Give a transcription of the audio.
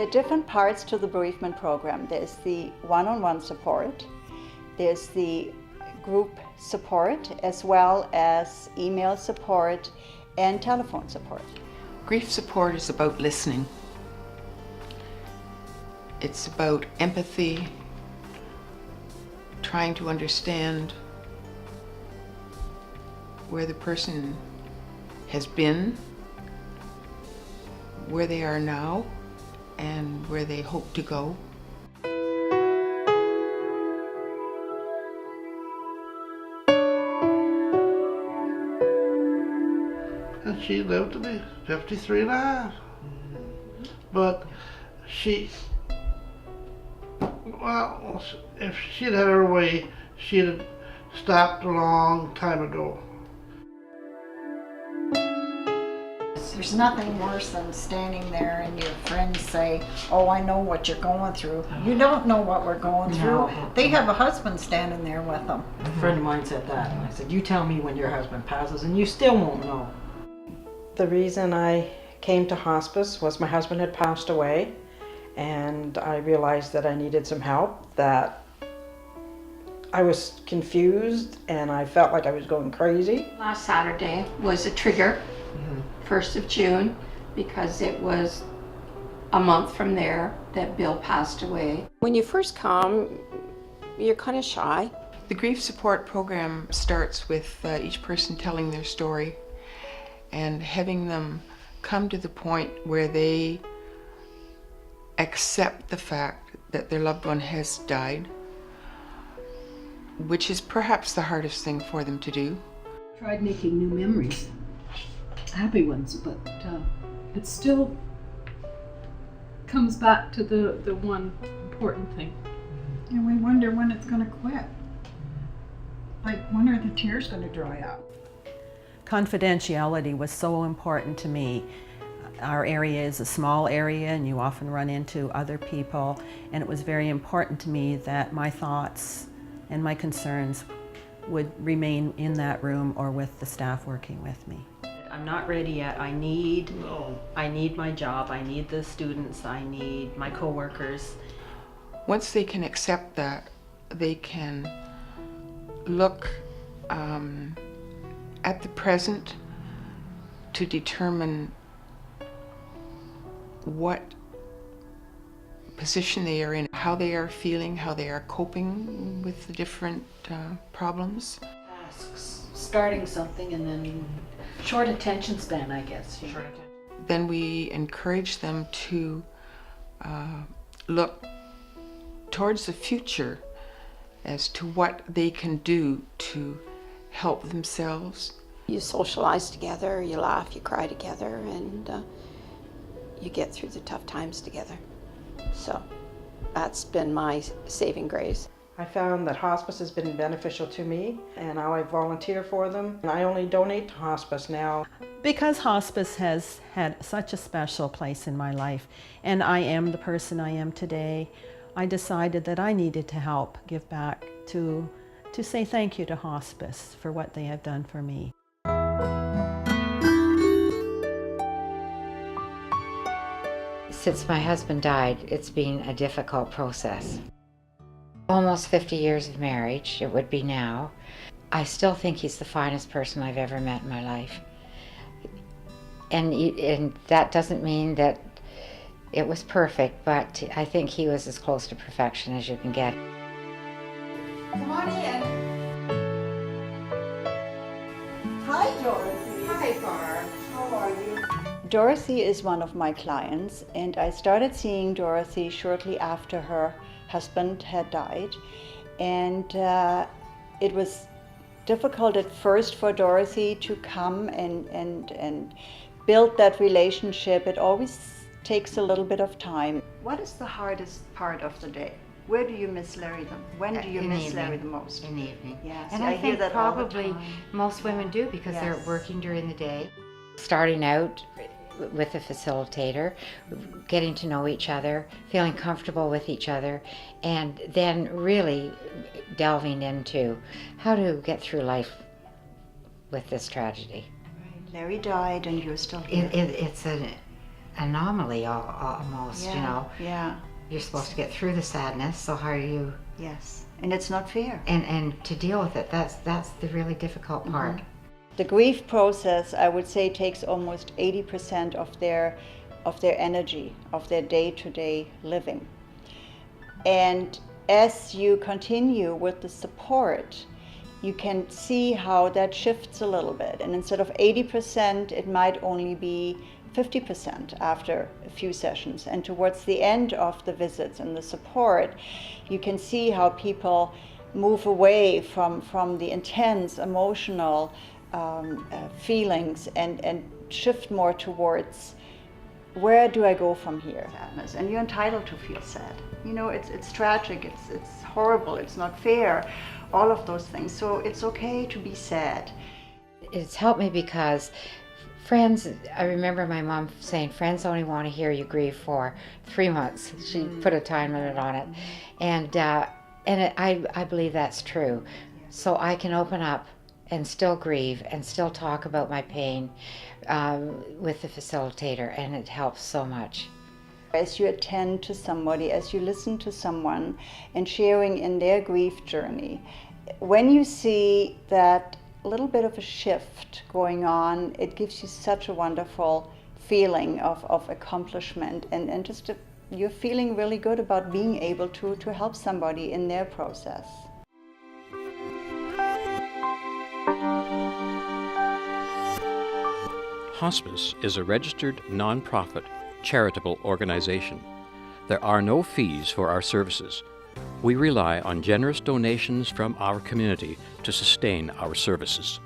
are different parts to the bereavement program. There's the one-on-one support, there's the group support, as well as email support and telephone support. Grief support is about listening. It's about empathy, trying to understand where the person has been, where they are now, and where they hope to go. And she lived to be 53 and a half. But well, if she'd had her way, she'd have stopped a long time ago. There's nothing worse than standing there and your friends say, oh, I know what you're going through. You don't know what we're going through. They have a husband standing there with them. A friend of mine said that, and I said, you tell me when your husband passes and you still won't know. The reason I came to hospice was my husband had passed away, and I realized that I needed some help, that I was confused and I felt like I was going crazy. Last Saturday was a trigger, 1st of June, because it was a month from there that Bill passed away. When you first come, you're kind of shy. The grief support program starts with each person telling their story and having them come to the point where they accept the fact that their loved one has died, which is perhaps the hardest thing for them to do. Tried making new memories, happy ones, but it still comes back to the one important thing. And we wonder when it's going to quit. Like, when are the tears going to dry up? Confidentiality was so important to me. Our area is a small area and you often run into other people, and it was very important to me that my thoughts and my concerns would remain in that room or with the staff working with me. I'm not ready yet. I need my job, I need the students, I need my coworkers. Once they can accept that, they can look at the present to determine what position they are in, how they are feeling, how they are coping with the different problems. Tasks, starting something, and then short attention span, I guess. Then we encourage them to look towards the future as to what they can do to help themselves. You socialize together, you laugh, you cry together, and you get through the tough times together. So that's been my saving grace. I found that hospice has been beneficial to me, and now I volunteer for them. And I only donate to hospice now. Because hospice has had such a special place in my life, and I am the person I am today, I decided that I needed to help give back to say thank you to hospice for what they have done for me. Since my husband died, it's been a difficult process. Almost 50 years of marriage, it would be now. I still think he's the finest person I've ever met in my life. And that doesn't mean that it was perfect, but I think he was as close to perfection as you can get. Come on in. Hi, Dorothy. Hi, Barb. How are you? Dorothy is one of my clients, and I started seeing Dorothy shortly after her husband had died. And it was difficult at first for Dorothy to come and build that relationship. It always takes a little bit of time. What is the hardest part of the day? Where do you miss Larry when do you miss Larry the most? In the evening. Yes, And I I hear think that all the probably time. most women do, because they're Yes. working during the day. Starting out with a facilitator, getting to know each other, feeling comfortable with each other, and then really delving into how to get through life with this tragedy. Larry died and you're still here. It's anomaly almost, you know. Yeah. You're supposed to get through the sadness, so how are you? Yes. And it's not fair. And to deal with it, that's the really difficult part. The grief process, I would say, takes almost 80% of their energy, of their day-to-day living. And as you continue with the support, you can see how that shifts a little bit. And instead of 80%, it might only be 50% after a few sessions. And towards the end of the visits and the support, you can see how people move away from the intense emotional feelings and shift more towards, where do I go from here? Sadness. And you're entitled to feel sad. You know, it's tragic, it's horrible, it's not fair, all of those things. So it's okay to be sad. It's helped me because friends, I remember my mom saying, friends only want to hear you grieve for 3 months. She put a time limit on it. And I believe that's true. So I can open up and still grieve and still talk about my pain with the facilitator, and it helps so much. As you attend to somebody, as you listen to someone and sharing in their grief journey, when you see that little bit of a shift going on, it gives you such a wonderful feeling of accomplishment, and just you're feeling really good about being able to help somebody in their process. Hospice is a registered, non-profit, charitable organization. There are no fees for our services. We rely on generous donations from our community to sustain our services.